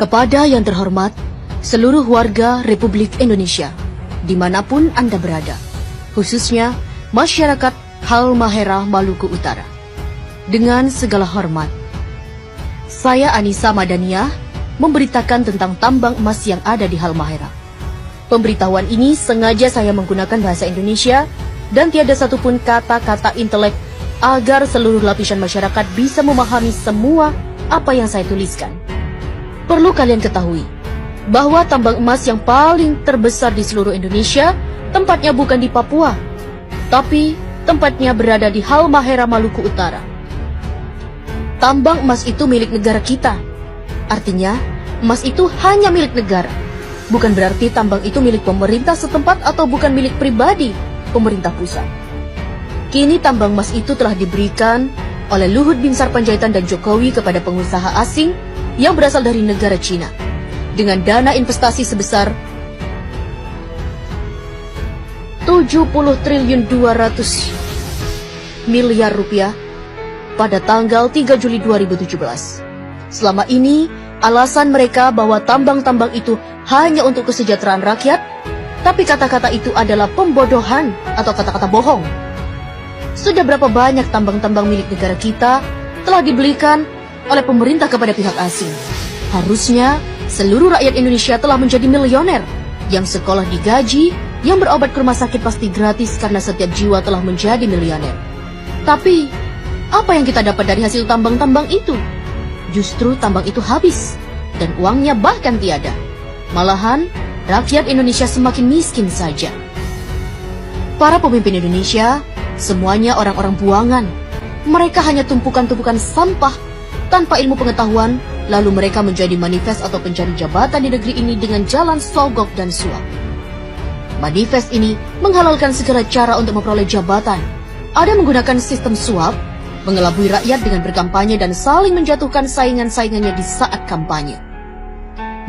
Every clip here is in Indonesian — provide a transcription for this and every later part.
Kepada yang terhormat, seluruh warga Republik Indonesia, dimanapun Anda berada, khususnya masyarakat Halmahera Maluku Utara. Dengan segala hormat, saya Anissa Madaniah memberitakan tentang tambang emas yang ada di Halmahera. Pemberitahuan ini sengaja saya menggunakan bahasa Indonesia dan tiada satupun kata-kata intelek agar seluruh lapisan masyarakat bisa memahami semua apa yang saya tuliskan. Perlu kalian ketahui bahwa tambang emas yang paling terbesar di seluruh Indonesia tempatnya bukan di Papua, tapi tempatnya berada di Halmahera Maluku Utara. Tambang emas itu milik negara kita. Artinya, emas itu hanya milik negara. Bukan berarti tambang itu milik pemerintah setempat atau bukan milik pribadi pemerintah pusat. Kini tambang emas itu telah diberikan oleh Luhut Binsar Panjaitan dan Jokowi kepada pengusaha asing yang berasal dari negara Cina dengan dana investasi sebesar 70 triliun 200 miliar rupiah pada tanggal 3 Juli 2017. Selama ini, alasan mereka bahwa tambang-tambang itu hanya untuk kesejahteraan rakyat, tapi kata-kata itu adalah pembodohan atau kata-kata bohong. Sudah berapa banyak tambang-tambang milik negara kita telah dibelikan oleh pemerintah kepada pihak asing. Harusnya seluruh rakyat Indonesia telah menjadi milioner, yang sekolah digaji, yang berobat ke rumah sakit pasti gratis karena setiap jiwa telah menjadi milioner. Tapi, apa yang kita dapat dari hasil tambang-tambang itu? Justru tambang itu habis, dan uangnya bahkan tiada. Malahan, rakyat Indonesia semakin miskin saja. Para pemimpin Indonesia, semuanya orang-orang buangan. Mereka hanya tumpukan-tumpukan sampah tanpa ilmu pengetahuan, lalu mereka menjadi manifest atau pencari jabatan di negeri ini dengan jalan sogok dan suap. Manifest ini menghalalkan segala cara untuk memperoleh jabatan. Ada menggunakan sistem suap, mengelabui rakyat dengan berkampanye dan saling menjatuhkan saingan-saingannya di saat kampanye.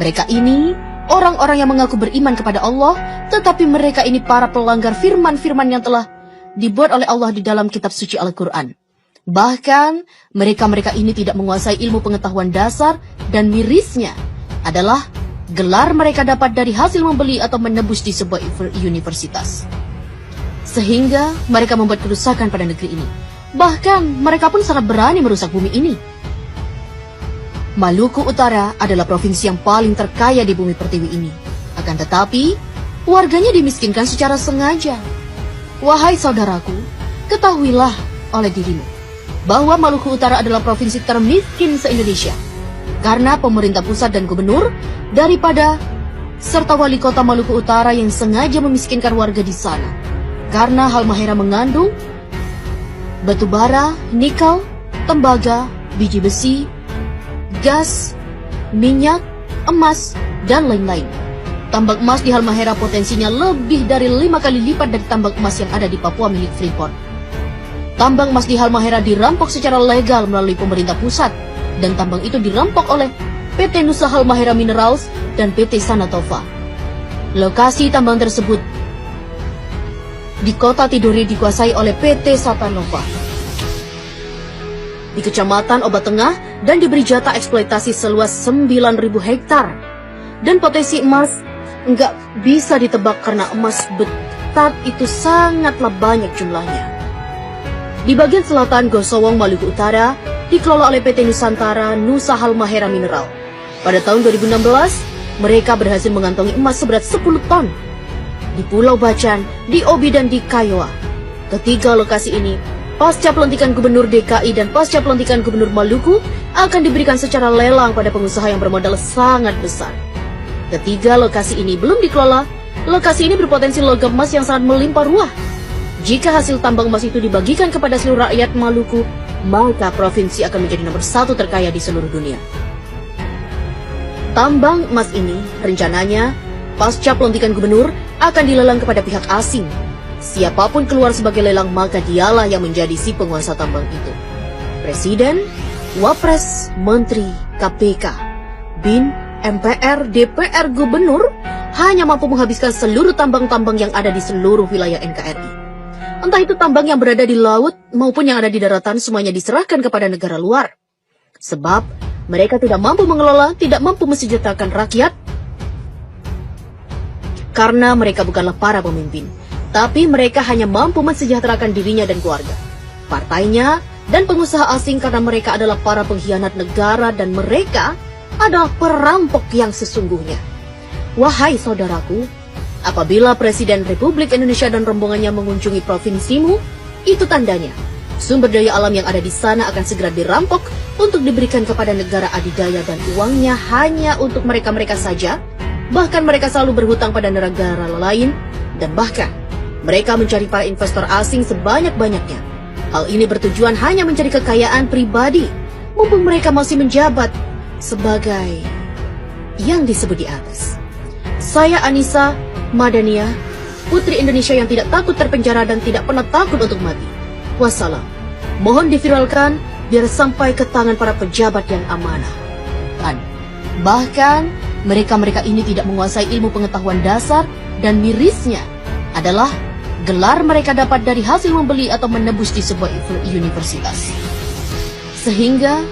Mereka ini orang-orang yang mengaku beriman kepada Allah, tetapi mereka ini para pelanggar firman-firman yang telah dibuat oleh Allah di dalam kitab suci Al-Quran. Bahkan, mereka-mereka ini tidak menguasai ilmu pengetahuan dasar dan mirisnya adalah gelar mereka dapat dari hasil membeli atau menebus di sebuah universitas. Sehingga mereka membuat kerusakan pada negeri ini. Bahkan, mereka pun sangat berani merusak bumi ini. Maluku Utara adalah provinsi yang paling terkaya di bumi pertiwi ini. Akan tetapi, warganya dimiskinkan secara sengaja. Wahai saudaraku, ketahuilah oleh dirimu bahwa Maluku Utara adalah provinsi termiskin se-Indonesia karena pemerintah pusat dan gubernur daripada serta wali kota Maluku Utara yang sengaja memiskinkan warga di sana. Karena Halmahera mengandung batu bara, nikel, tembaga, biji besi, gas, minyak, emas, dan lain-lain. Tambang emas di Halmahera potensinya lebih dari 5 kali lipat dari tambang emas yang ada di Papua milik Freeport. Tambang emas di Halmahera dirampok secara legal melalui pemerintah pusat, dan tambang itu dirampok oleh PT Nusa Halmahera Minerals dan PT Sanatova. Lokasi tambang tersebut di kota Tidore dikuasai oleh PT Satanova di Kecamatan Obat Tengah dan diberi jatah eksploitasi seluas 9.000 hektar. Dan potensi emas nggak bisa ditebak karena emas betat itu sangatlah banyak jumlahnya. Di bagian selatan Gosowong, Maluku Utara, dikelola oleh PT Nusantara Nusa Halmahera Mineral. Pada tahun 2016, mereka berhasil mengantongi emas seberat 10 ton. Di Pulau Bacan, di Obi, dan di Kiowa. Ketiga lokasi ini, pasca pelantikan Gubernur DKI dan pasca pelantikan Gubernur Maluku, akan diberikan secara lelang pada pengusaha yang bermodal sangat besar. Ketiga lokasi ini belum dikelola. Lokasi ini berpotensi logam emas yang sangat melimpah ruah. Jika hasil tambang emas itu dibagikan kepada seluruh rakyat Maluku, maka provinsi akan menjadi nomor 1 terkaya di seluruh dunia. Tambang emas ini rencananya pasca pelantikan gubernur akan dilelang kepada pihak asing. Siapapun keluar sebagai lelang, maka dialah yang menjadi si penguasa tambang itu. Presiden, Wapres, Menteri, KPK, BIN, MPR, DPR, Gubernur hanya mampu menghabiskan seluruh tambang-tambang yang ada di seluruh wilayah NKRI. Entah itu tambang yang berada di laut maupun yang ada di daratan, semuanya diserahkan kepada negara luar. Sebab mereka tidak mampu mengelola, tidak mampu mensejahterakan rakyat, karena mereka bukanlah para pemimpin, tapi mereka hanya mampu mensejahterakan dirinya dan keluarga, partainya, dan pengusaha asing karena mereka adalah para pengkhianat negara dan mereka adalah perampok yang sesungguhnya. Wahai saudaraku, apabila Presiden Republik Indonesia dan rombongannya mengunjungi provinsimu, itu tandanya sumber daya alam yang ada di sana akan segera dirampok untuk diberikan kepada negara adidaya dan uangnya hanya untuk mereka-mereka saja. Bahkan mereka selalu berhutang pada negara lain dan bahkan mereka mencari para investor asing sebanyak-banyaknya. Hal ini bertujuan hanya mencari kekayaan pribadi mumpung mereka masih menjabat sebagai yang disebut di atas. Saya Anissa Madania, putri Indonesia yang tidak takut terpenjara dan tidak pernah takut untuk mati. Wassalam. Mohon diviralkan biar sampai ke tangan para pejabat yang amanah. Bahkan mereka-mereka ini tidak menguasai ilmu pengetahuan dasar dan mirisnya adalah gelar mereka dapat dari hasil membeli atau menebus di sebuah universitas. Sehingga